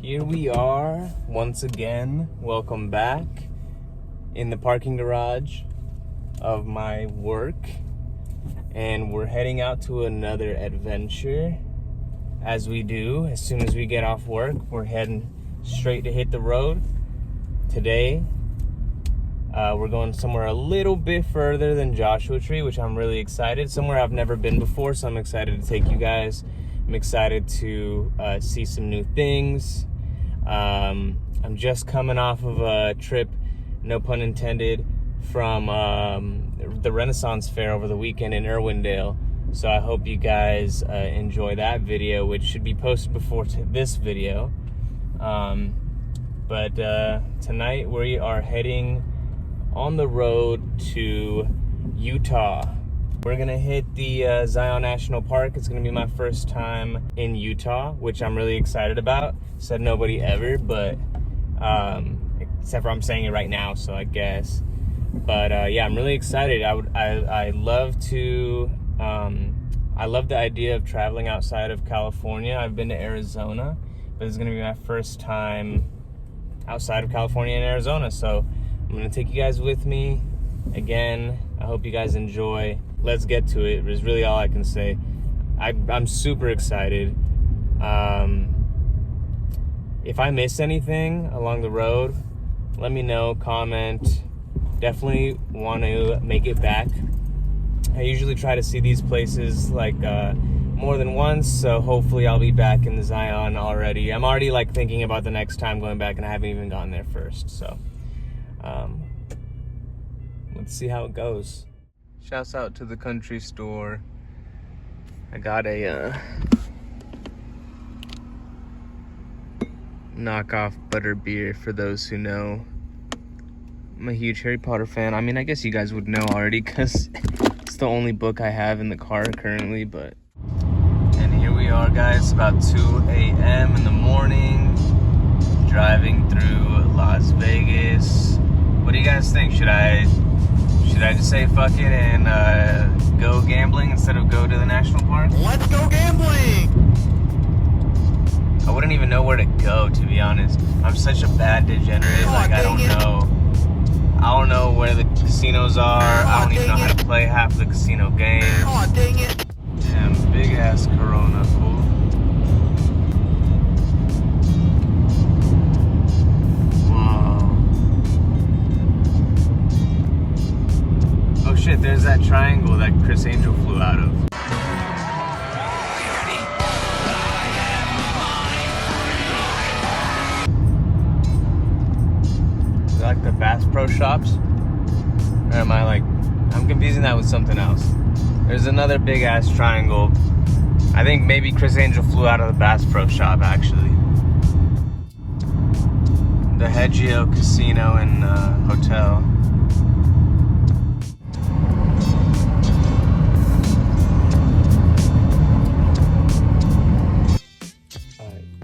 Here we are once again. Welcome back in the parking garage of my work, and we're heading out to another adventure. As we do, as soon as we get off work, we're heading straight to hit the road. Today, we're going somewhere a little bit further than Joshua Tree, which I'm really excited. Somewhere I've never been before, so I'm excited to take you guys. I'm excited to see some new things. I'm just coming off of a trip, no pun intended, from the Renaissance Fair over the weekend in Irwindale. So I hope you guys enjoy that video, which should be posted before this video. But tonight we are heading on the road to Utah. We're gonna hit the Zion National Park. It's gonna be my first time in Utah, which I'm really excited about. Said nobody ever, but except for I'm saying it right now, so I guess. But yeah, I'm really excited. I love to. I love the idea of traveling outside of California. I've been to Arizona, but it's gonna be my first time outside of California and Arizona. So I'm gonna take you guys with me. Again, I hope you guys enjoy. Let's get to it. Is really all I can say. I'm super excited. If I miss anything along the road, let me know, comment. Definitely want to make it back. I usually try to see these places like more than once, so hopefully I'll be back in the Zion already. I'm already like thinking about the next time going back, and I haven't even gotten there first, so let's see how it goes. Shouts out to the country store. I got a knockoff butter beer for those who know. I'm a huge Harry Potter fan. I mean, I guess you guys would know already because it's the only book I have in the car currently, but. And here we are, guys, about 2 a.m. in the morning, driving through Las Vegas. What do you guys think? Should I just say fuck it and go gambling instead of go to the national park? Let's go gambling! I wouldn't even know where to go, to be honest. I'm such a bad degenerate. Like, I don't know where the casinos are. I don't even know how to play half the casino games. Aw, dang it. Damn, big ass Corona, fool. Oh shit, there's that triangle that Chris Angel flew out of. Is that like the Bass Pro Shops? Or am I like, I'm confusing that with something else. There's another big ass triangle. I think maybe Chris Angel flew out of the Bass Pro Shop, actually. The Hedgeo Casino and Hotel.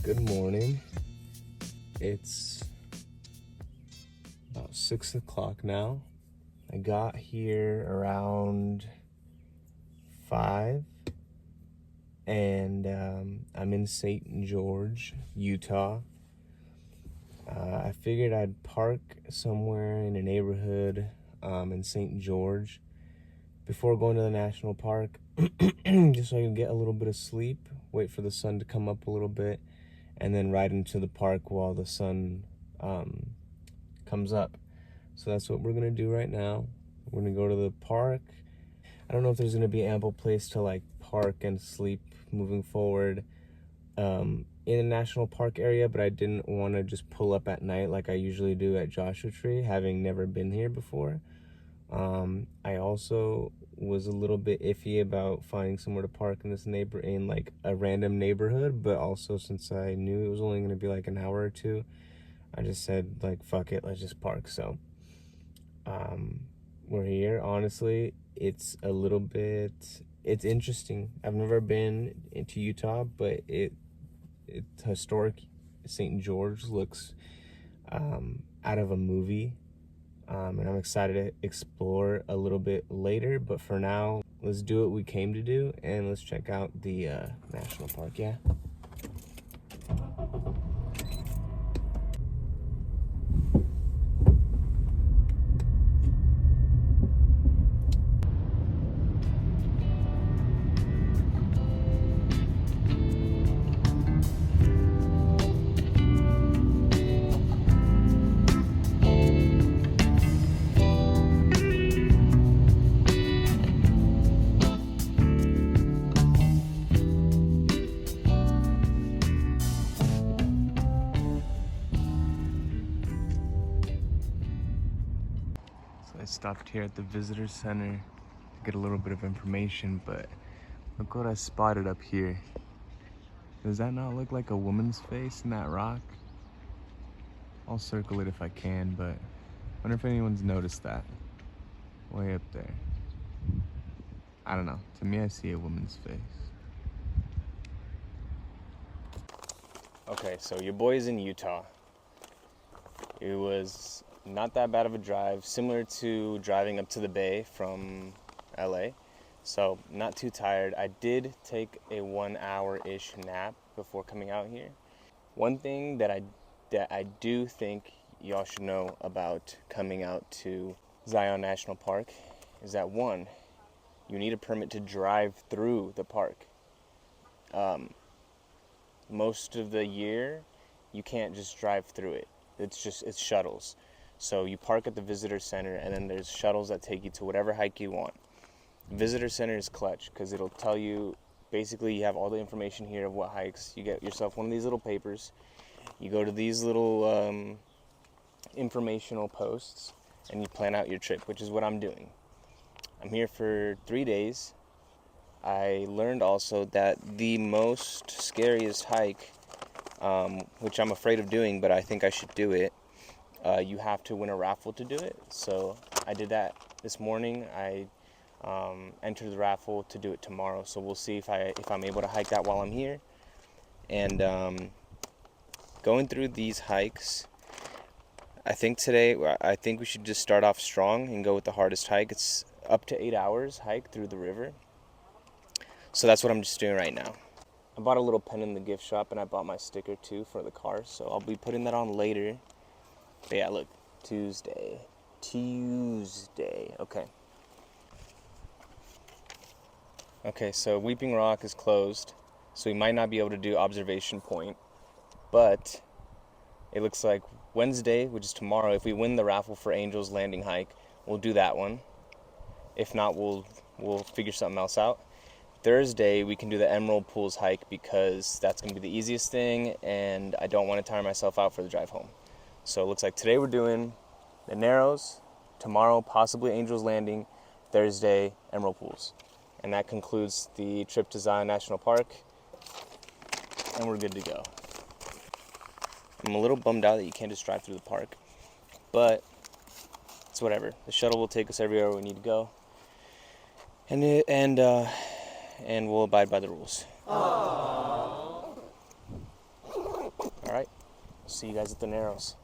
Good morning. It's about 6 o'clock now. I got here around 5, and I'm in St. George, Utah. I figured I'd park somewhere in a neighborhood in St. George before going to the national park, just so I can get a little bit of sleep, wait for the sun to come up a little bit, and then ride into the park while the sun comes up. So that's what we're gonna do right now. We're gonna go to the park. I don't know if there's gonna be ample place to like park and sleep moving forward in the national park area, but I didn't want to just pull up at night like I usually do at Joshua Tree, having never been here before. I also was a little bit iffy about finding somewhere to park in like a random neighborhood, but also since I knew it was only going to be like an hour or two, I just said like fuck it, let's just park. So we're here. Honestly, it's interesting. I've never been into Utah, but it's historic. St. George looks out of a movie. And I'm excited to explore a little bit later, but for now, let's do what we came to do, and let's check out the national park. Yeah. I stopped here at the visitor center to get a little bit of information, but look what I spotted up here. Does that not look like a woman's face in that rock? I'll circle it if I can, but I wonder if anyone's noticed that. Way up there. I don't know. To me, I see a woman's face. Okay, so your boy's in Utah. It was not that bad of a drive, similar to driving up to the Bay from LA. So not too tired. I did take a 1 hour-ish nap before coming out here. One thing that I do think y'all should know about coming out to Zion National Park is that, one, you need a permit to drive through the park. Most of the year, you can't just drive through it. It's shuttles. So you park at the visitor center, and then there's shuttles that take you to whatever hike you want. Visitor center is clutch because it'll tell you, basically you have all the information here of what hikes. You get yourself one of these little papers. You go to these little informational posts and you plan out your trip, which is what I'm doing. I'm here for 3 days. I learned also that the most scariest hike, which I'm afraid of doing, but I think I should do it, you have to win a raffle to do it. So I did that this morning. I entered the raffle to do it tomorrow. So we'll see if I'm able to hike that while I'm here. And going through these hikes, I think we should just start off strong and go with the hardest hike. It's up to 8 hours hike through the river. So that's what I'm just doing right now. I bought a little pen in the gift shop, and I bought my sticker too for the car, so I'll be putting that on later. But yeah, look, Tuesday, okay. Okay, so Weeping Rock is closed, so we might not be able to do Observation Point, but it looks like Wednesday, which is tomorrow, if we win the raffle for Angel's Landing hike, we'll do that one. If not, we'll figure something else out. Thursday, we can do the Emerald Pools hike because that's going to be the easiest thing, and I don't want to tire myself out for the drive home. So it looks like today we're doing the Narrows, tomorrow possibly Angel's Landing, Thursday Emerald Pools. And that concludes the trip to Zion National Park, and we're good to go. I'm a little bummed out that you can't just drive through the park, but it's whatever. The shuttle will take us everywhere we need to go, and we'll abide by the rules. All right, see you guys at the Narrows.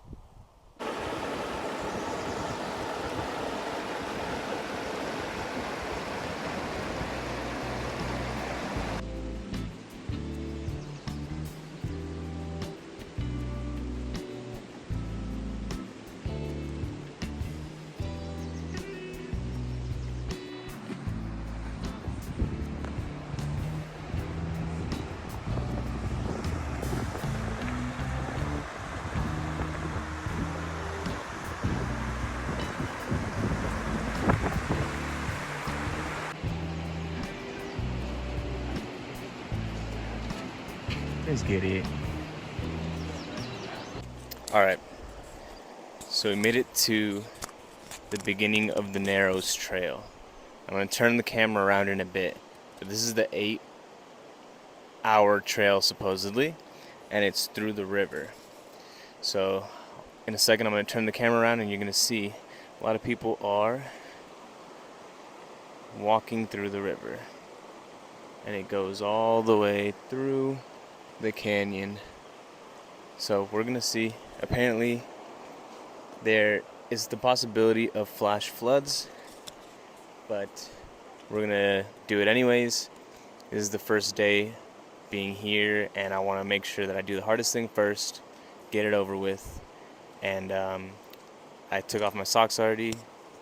Let's get it. All right, so we made it to the beginning of the Narrows Trail. I'm gonna turn the camera around in a bit, but this is the 8-hour trail supposedly, and it's through the river. So in a second I'm gonna turn the camera around and you're gonna see a lot of people are walking through the river, and it goes all the way through the canyon. So we're gonna see, apparently there is the possibility of flash floods, but we're gonna do it anyways. This is the first day being here, and I want to make sure that I do the hardest thing first, get it over with. And I took off my socks already,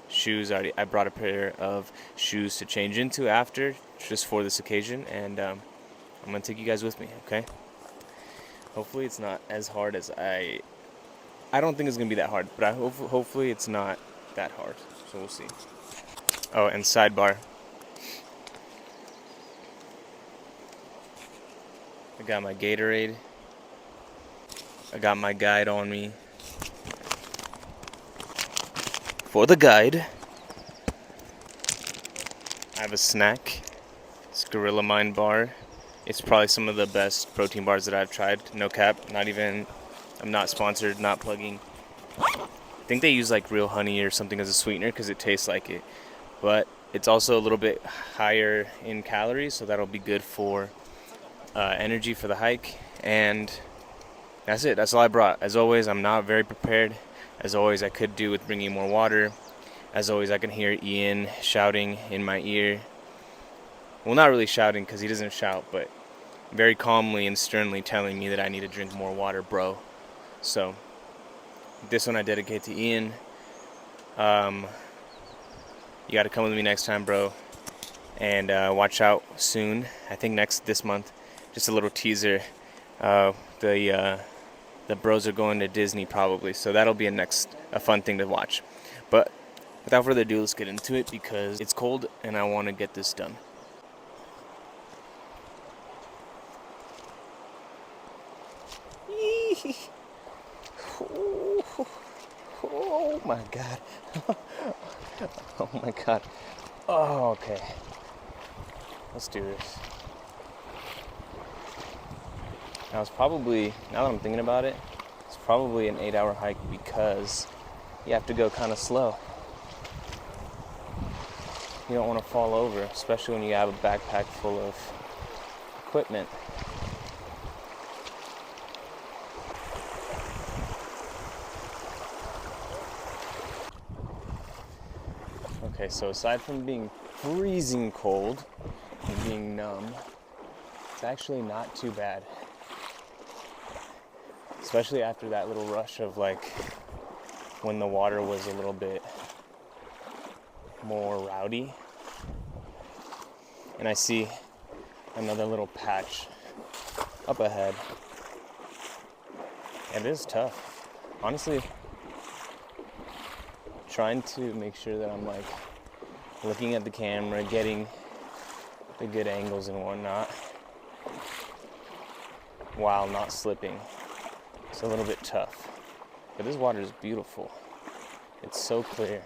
shoes already. I brought a pair of shoes to change into after, just for this occasion, and I'm gonna take you guys with me, okay? Hopefully it's not as hard as I don't think it's gonna be that hard, but hopefully it's not that hard, so we'll see. Oh, and sidebar, I got my Gatorade, I got my guide on me for the guide, have a snack. It's Gorilla Mind bar. It's probably some of the best protein bars that I've tried. No cap, I'm not sponsored, not plugging. I think they use like real honey or something as a sweetener because it tastes like it. But it's also a little bit higher in calories, so that'll be good for energy for the hike. And that's it. That's all I brought. As always, I'm not very prepared. As always, I could do with bringing more water. As always, I can hear Ian shouting in my ear. Well, not really shouting because he doesn't shout, but very calmly and sternly telling me that I need to drink more water, bro. So this one I dedicate to Ian. You got to come with me next time, bro. And watch out soon. I think this month. Just a little teaser. The bros are going to Disney probably, so that'll be a fun thing to watch. But without further ado, let's get into it because it's cold and I want to get this done. Oh my god. Oh my god. Oh, okay. Let's do this. Now now that I'm thinking about it, it's probably an 8-hour hike because you have to go kind of slow. You don't want to fall over, especially when you have a backpack full of equipment. Okay, so aside from being freezing cold and being numb, it's actually not too bad. Especially after that little rush of like when the water was a little bit more rowdy. And I see another little patch up ahead. And it is tough. Honestly, trying to make sure that I'm like looking at the camera, getting the good angles and whatnot while not slipping. It's a little bit tough, but this water is beautiful. It's so clear.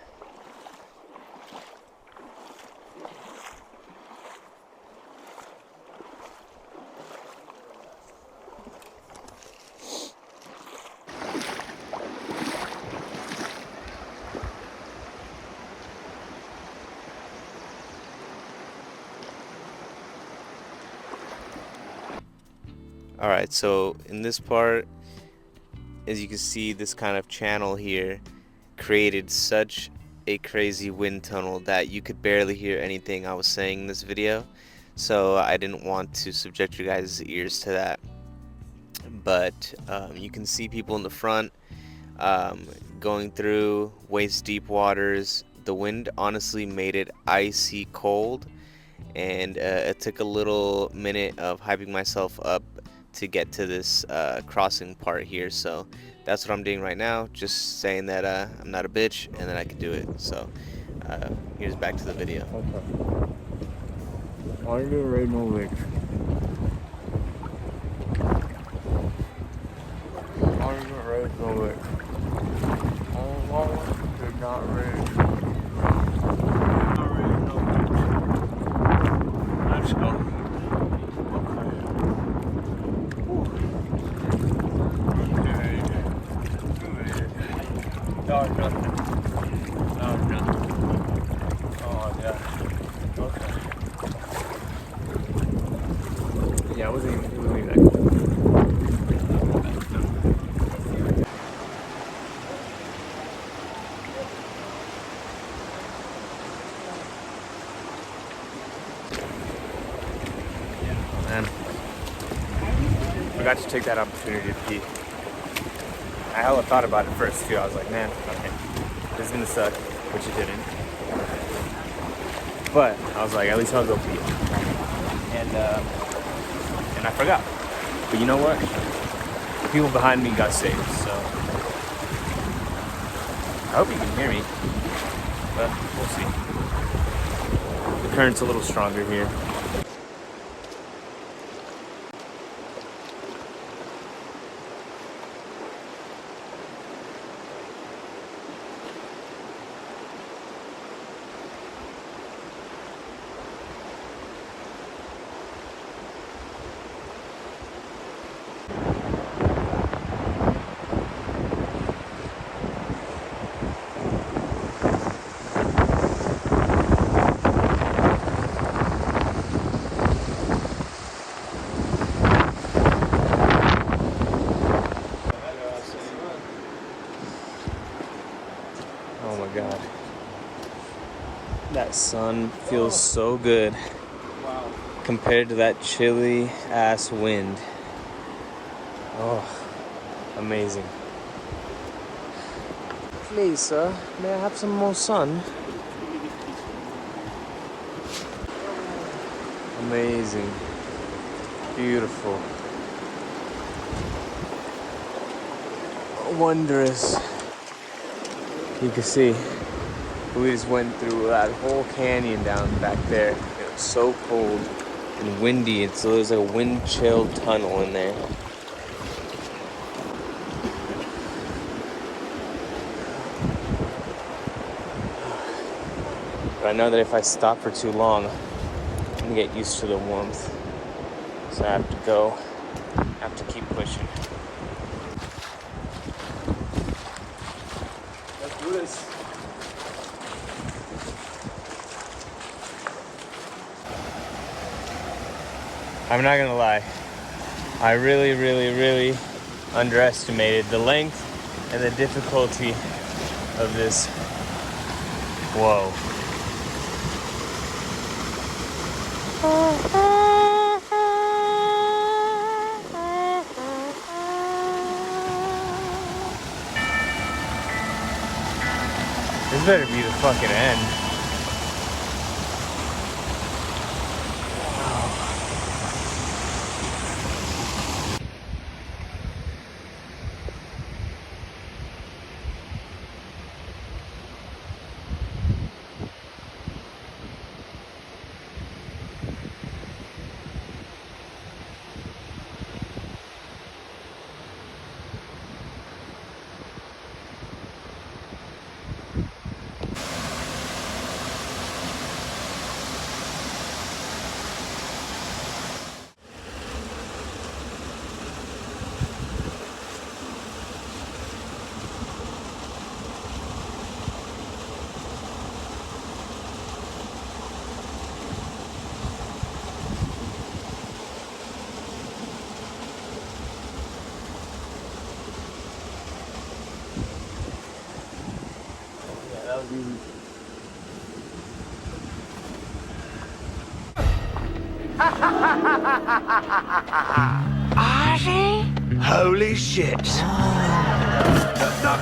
All right, so in this part, as you can see, this kind of channel here created such a crazy wind tunnel that you could barely hear anything I was saying in this video. So I didn't want to subject you guys' ears to that. But you can see people in the front going through waist deep waters. The wind honestly made it icy cold, and it took a little minute of hyping myself up to get to this crossing part here. So that's what I'm doing right now, just saying that I'm not a bitch and that I can do it. So here's back to the video. Okay. Are you ready, no bitch? Are you ready, no bitch? Oh, mama, you're not ready. Not ready, no bitch. Let's go. No, nothing. No, nothing. Oh, yeah. Okay. Yeah, it wasn't even that cold. Man, forgot to take that opportunity to pee. I hella thought about it first too. I was like, man, okay, this is gonna suck, which it didn't. But I was like, at least I'll go pee. And I forgot. But you know what? The people behind me got saved, so I hope you can hear me. But we'll see. The current's a little stronger here. Oh my God. That sun feels so good compared to that chilly ass wind. Oh, amazing. Please, sir, may I have some more sun? Amazing. Beautiful. Wondrous. You can see we just went through that whole canyon down back there. It was so cold and windy, and so there's like a wind chill tunnel in there. But I know that if I stop for too long, I'm gonna get used to the warmth. So I have to go. I have to keep pushing. Let's do this. I'm not gonna lie. I really underestimated the length and the difficulty of this. Whoa. This better be the fucking end. That was easy. Holy shit. No.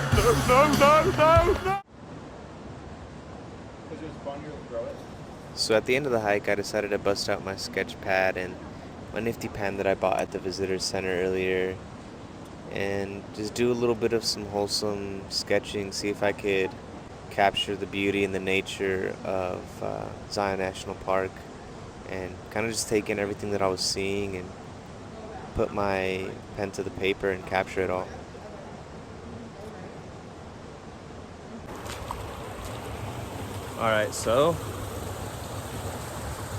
So at the end of the hike, I decided to bust out my sketch pad and my nifty pen that I bought at the visitor center earlier and just do a little bit of some wholesome sketching, see if I could capture the beauty and the nature of Zion National Park, and kind of just take in everything that I was seeing and put my pen to the paper and capture it all. Alright, so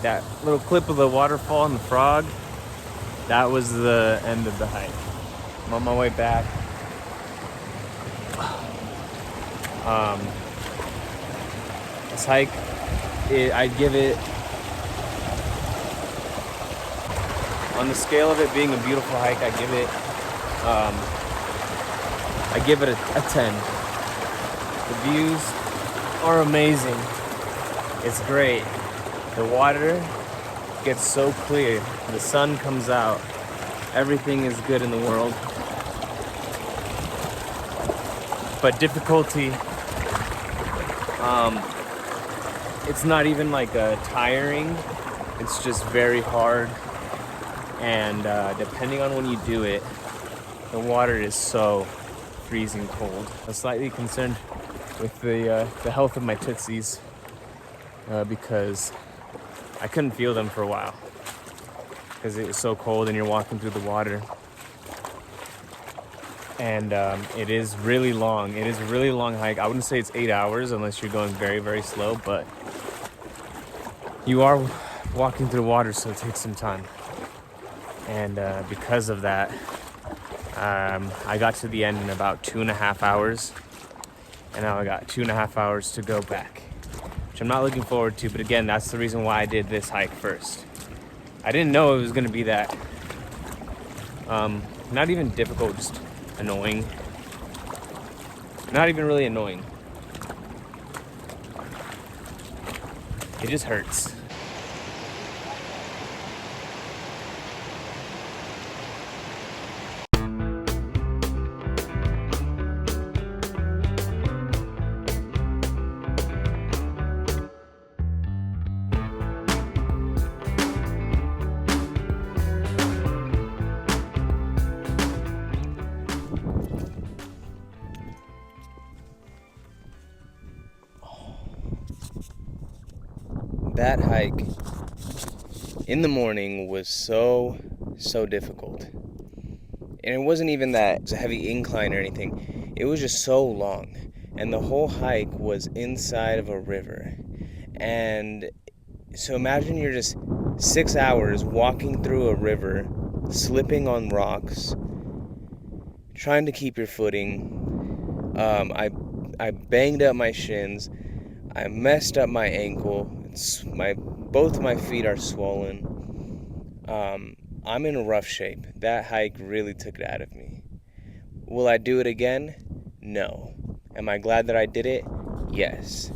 that little clip of the waterfall and the frog, that was the end of the hike. I'm on my way back. This hike, I'd give it, on the scale of it being a beautiful hike, I give it a 10. The views are amazing. It's great. The water gets so clear. The sun comes out. Everything is good in the world. But difficulty, it's not even like tiring. It's just very hard. And depending on when you do it, the water is so freezing cold. I'm slightly concerned with the health of my tootsies because I couldn't feel them for a while because it was so cold and you're walking through the water. And it is really long. It is a really long hike. I wouldn't say it's 8 hours unless you're going very slow, but you are walking through water, so it takes some time. And because of that, I got to the end in about 2.5 hours, and now I got 2.5 hours to go back, which I'm not looking forward to. But again, that's the reason why I did this hike first. I didn't know it was going to be that not even difficult, just annoying. Not even really annoying. It just hurts. That hike in the morning was so difficult. And it wasn't even that it was a heavy incline or anything. It was just so long. And the whole hike was inside of a river. And so imagine you're just 6 hours walking through a river, slipping on rocks, trying to keep your footing. I banged up my shins. I messed up my ankle. Both my feet are swollen. I'm in rough shape. That hike really took it out of me. Will I do it again? No. Am I glad that I did it? Yes.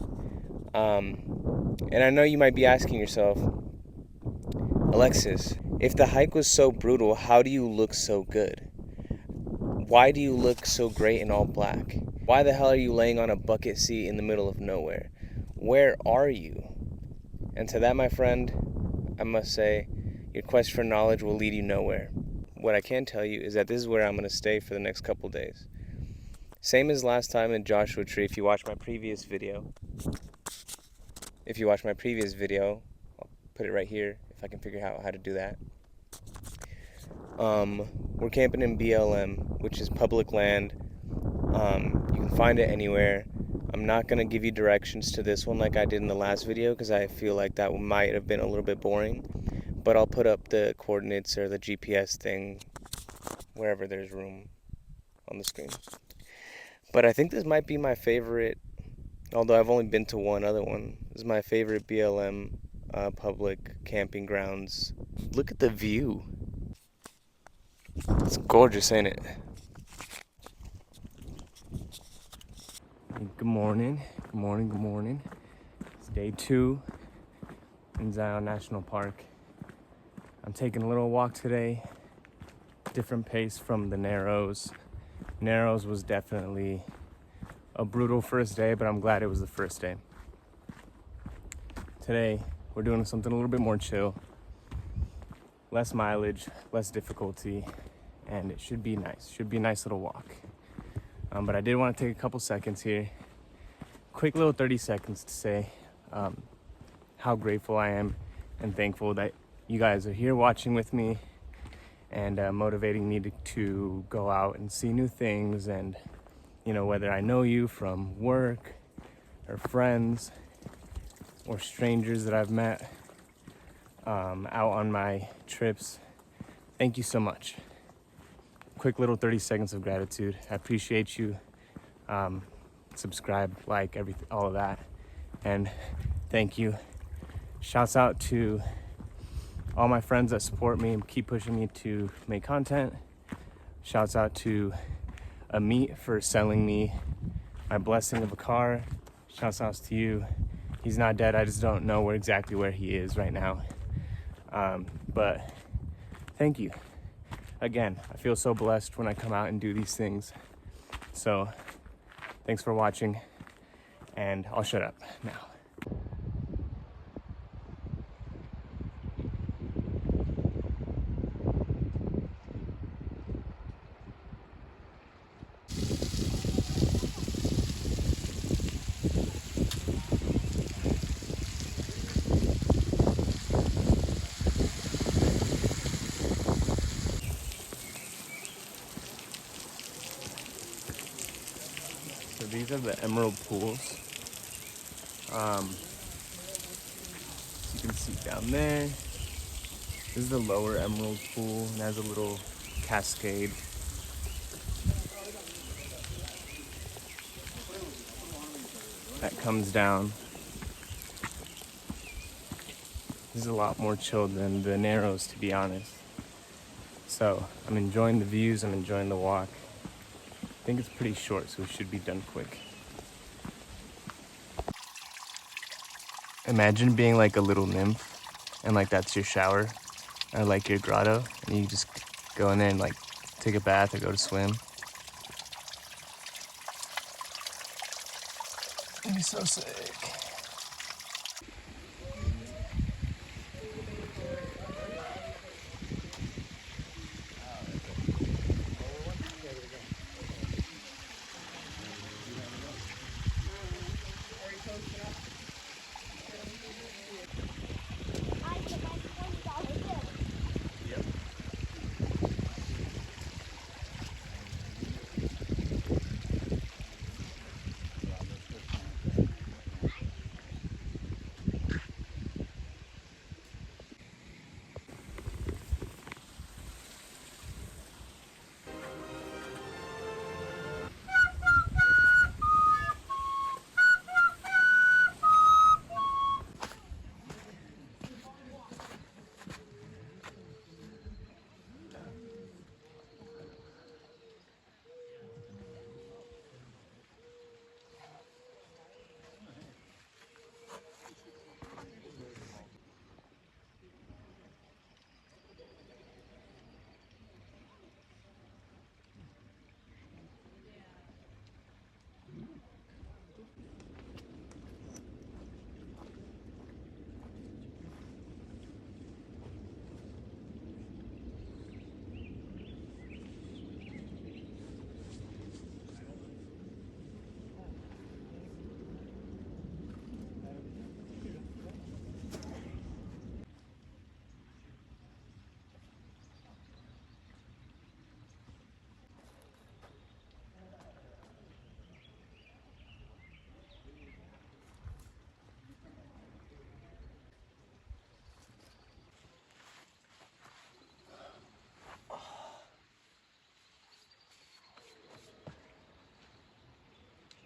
And I know you might be asking yourself, Alexis, if the hike was so brutal, how do you look so good? Why do you look so great in all black? Why the hell are you laying on a bucket seat in the middle of nowhere? Where are you? And to that, my friend, I must say, your quest for knowledge will lead you nowhere. What I can tell you is that this is where I'm going to stay for the next couple days. Same as last time in Joshua Tree. If you watch my previous video, I'll put it right here if I can figure out how to do that. We're camping in BLM, which is public land. You can find it anywhere. I'm not going to give you directions to this one like I did in the last video because I feel like that might have been a little bit boring. But I'll put up the coordinates or the GPS thing wherever there's room on the screen. But I think this might be my favorite, although I've only been to one other one. This is my favorite BLM public camping grounds. Look at the view. It's gorgeous, ain't it? Good morning. It's day 2 in Zion National Park. I'm taking a little walk today. Different pace from the Narrows. Narrows was definitely a brutal first day, but I'm glad it was the first day. Today, we're doing something a little bit more chill. Less mileage, less difficulty, and it should be nice. Should be a nice little walk. But I did want to take a couple seconds here. Quick little 30 seconds to say how grateful I am and thankful that you guys are here watching with me and motivating me to go out and see new things. And, you know, whether I know you from work or friends or strangers that I've met out on my trips, thank you so much. Quick little 30 seconds of gratitude. I appreciate you. Subscribe, like, everything, all of that. And thank you. Shouts out to all my friends that support me and keep pushing me to make content. Shouts out to Amit for selling me my blessing of a car. Shouts out to you. He's not dead. I just don't know exactly where he is right now. But thank you. Again, I feel so blessed when I come out and do these things. So thanks for watching, and I'll shut up now. So these are the emerald pools. You can see down there. This is the lower emerald pool, and has a little cascade. That comes down. This is a lot more chill than the Narrows, to be honest. So I'm enjoying the views, I'm enjoying the walk. I think it's pretty short, so it should be done quick. Imagine being like a little nymph and like that's your shower or like your grotto and you just go in there and like take a bath or go to swim. It'd be so sick.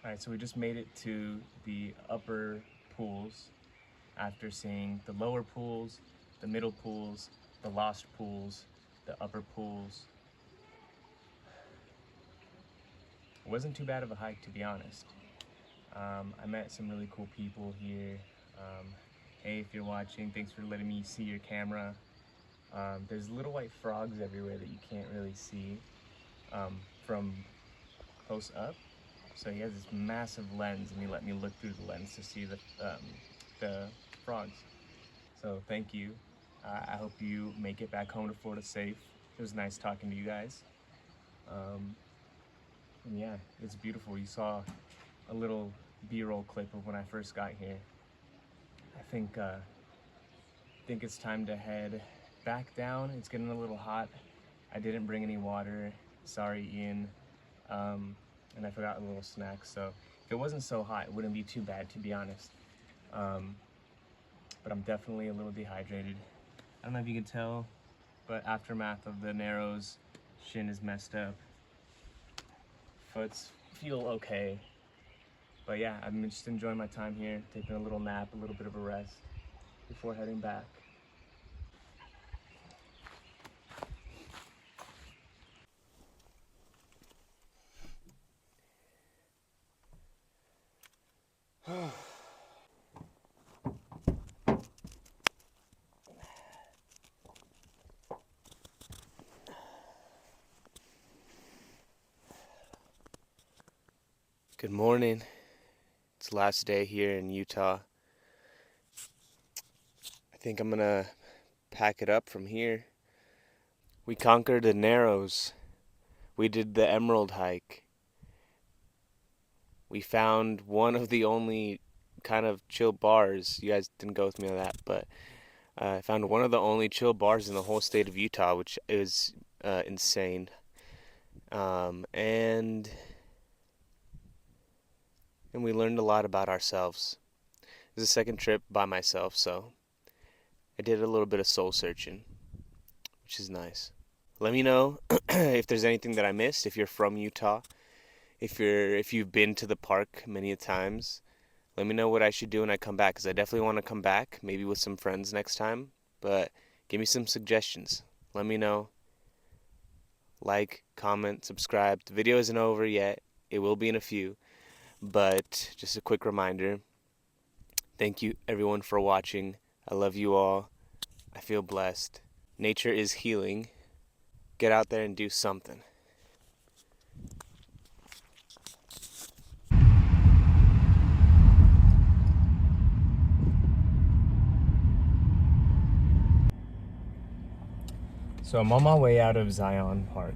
All right, so we just made it to the upper pools after seeing the lower pools, the middle pools, the lost pools, the upper pools. It wasn't too bad of a hike, to be honest. I met some really cool people here. Hey, if you're watching, thanks for letting me see your camera. There's little white frogs everywhere that you can't really see from close up. So he has this massive lens, and he let me look through the lens to see the frogs. So thank you. I hope you make it back home to Florida safe. It was nice talking to you guys. And yeah, it's beautiful. You saw a little B-roll clip of when I first got here. I think it's time to head back down. It's getting a little hot. I didn't bring any water. Sorry, Ian. And I forgot a little snack. So if it wasn't so hot, it wouldn't be too bad, to be honest. But I'm definitely a little dehydrated. I don't know if you can tell, but aftermath of the Narrows, shin is messed up. Foots feel okay. But yeah, I'm just enjoying my time here, taking a little nap, a little bit of a rest before heading back. Good morning. It's the last day here in Utah. I think I'm gonna pack it up from here. We conquered the Narrows. We did the Emerald hike. We found one of the only kind of chill bars. You guys didn't go with me on that, but I found one of the only chill bars in the whole state of Utah, which is insane. And we learned a lot about ourselves. It was the second trip by myself, so I did a little bit of soul searching, which is nice. Let me know if there's anything that I missed. If you're from Utah, if you've been to the park many a times, let me know what I should do when I come back, because I definitely want to come back, maybe with some friends next time. But give me some suggestions. Let me know. Like, comment, subscribe. The video isn't over yet. It will be in a few. But just a quick reminder, Thank you everyone for watching. I love you all. I feel blessed. Nature is healing. Get out there and do something. So I'm on my way out of Zion Park.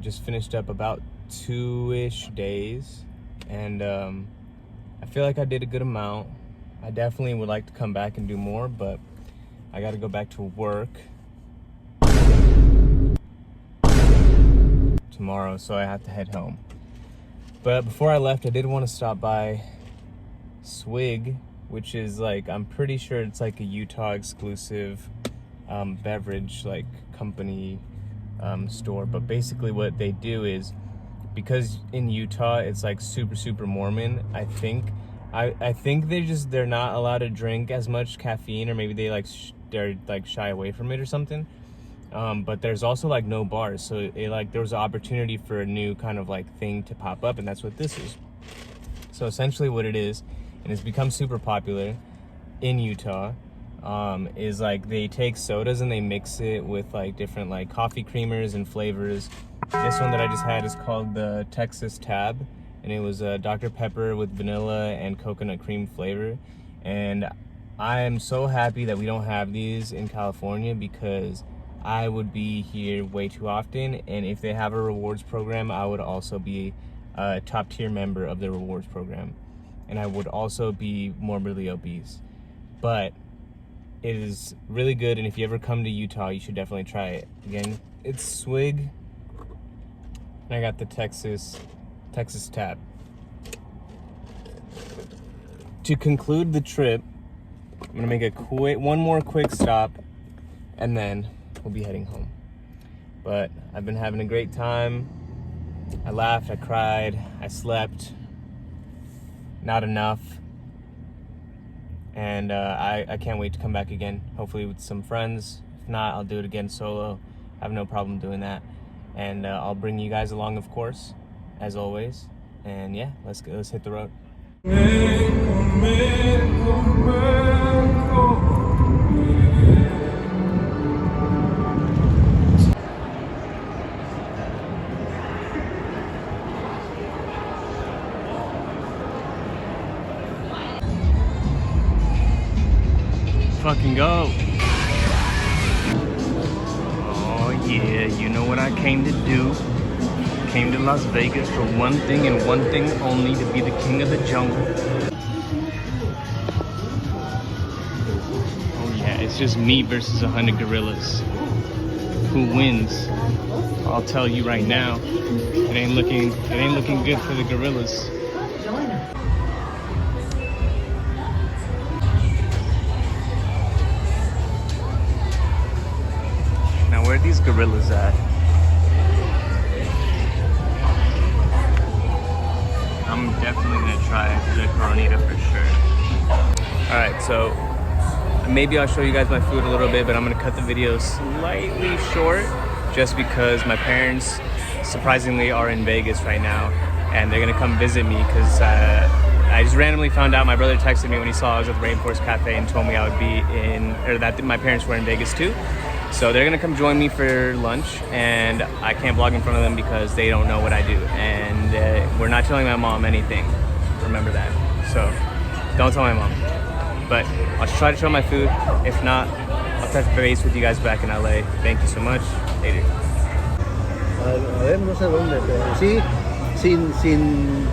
Just finished up about 2-ish days, and I feel like I did a good amount. I definitely would like to come back and do more, but I gotta go back to work tomorrow, so I have to head home. But before I left, I did want to stop by Swig, which is like, I'm pretty sure it's like a Utah exclusive beverage like company store. But basically what they do is, because in Utah it's like super Mormon, I think they're not allowed to drink as much caffeine, or maybe they're shy away from it or something. But there's also like no bars, so there was an opportunity for a new kind of like thing to pop up, and that's what this is. So essentially what it is, and it's become super popular in Utah, is like they take sodas and they mix it with like different like coffee creamers and flavors. This one that I just had is called the Texas Tab, and it was Dr. Pepper with vanilla and coconut cream flavor. And I am so happy that we don't have these in California, because I would be here way too often, and if they have a rewards program, I would also be a top tier member of the rewards program, and I would also be morbidly obese. But it is really good, and if you ever come to Utah, you should definitely try it. Again, it's Swig, and I got the Texas Tab. To conclude the trip, I'm gonna make one more quick stop, and then we'll be heading home. But I've been having a great time. I laughed, I cried, I slept, not enough. And I can't wait to come back again, hopefully with some friends. If not, I'll do it again solo. I have no problem doing that. And I'll bring you guys along, of course, as always. And yeah, let's hit the road. Fucking go. Oh yeah, you know what I came to do? Came to Las Vegas for one thing and one thing only, to be the king of the jungle. Oh yeah, it's just me versus 100 gorillas. Who wins? I'll tell you right now, it ain't looking good for the gorillas. Where are these gorillas at? I'm definitely gonna try the Coronita for sure. Alright, so maybe I'll show you guys my food a little bit, but I'm gonna cut the video slightly short, just because my parents surprisingly are in Vegas right now, and they're gonna come visit me, because I just randomly found out. My brother texted me when he saw I was at the Rainforest Cafe and told me I would be that my parents were in Vegas too. So they're gonna come join me for lunch, and I can't vlog in front of them because they don't know what I do, and we're not telling my mom anything. Remember that. So don't tell my mom. But I'll try to show my food. If not, I'll touch base with you guys back in LA. Thank you so much. Later. A ver, no sé dónde, pero sí, sin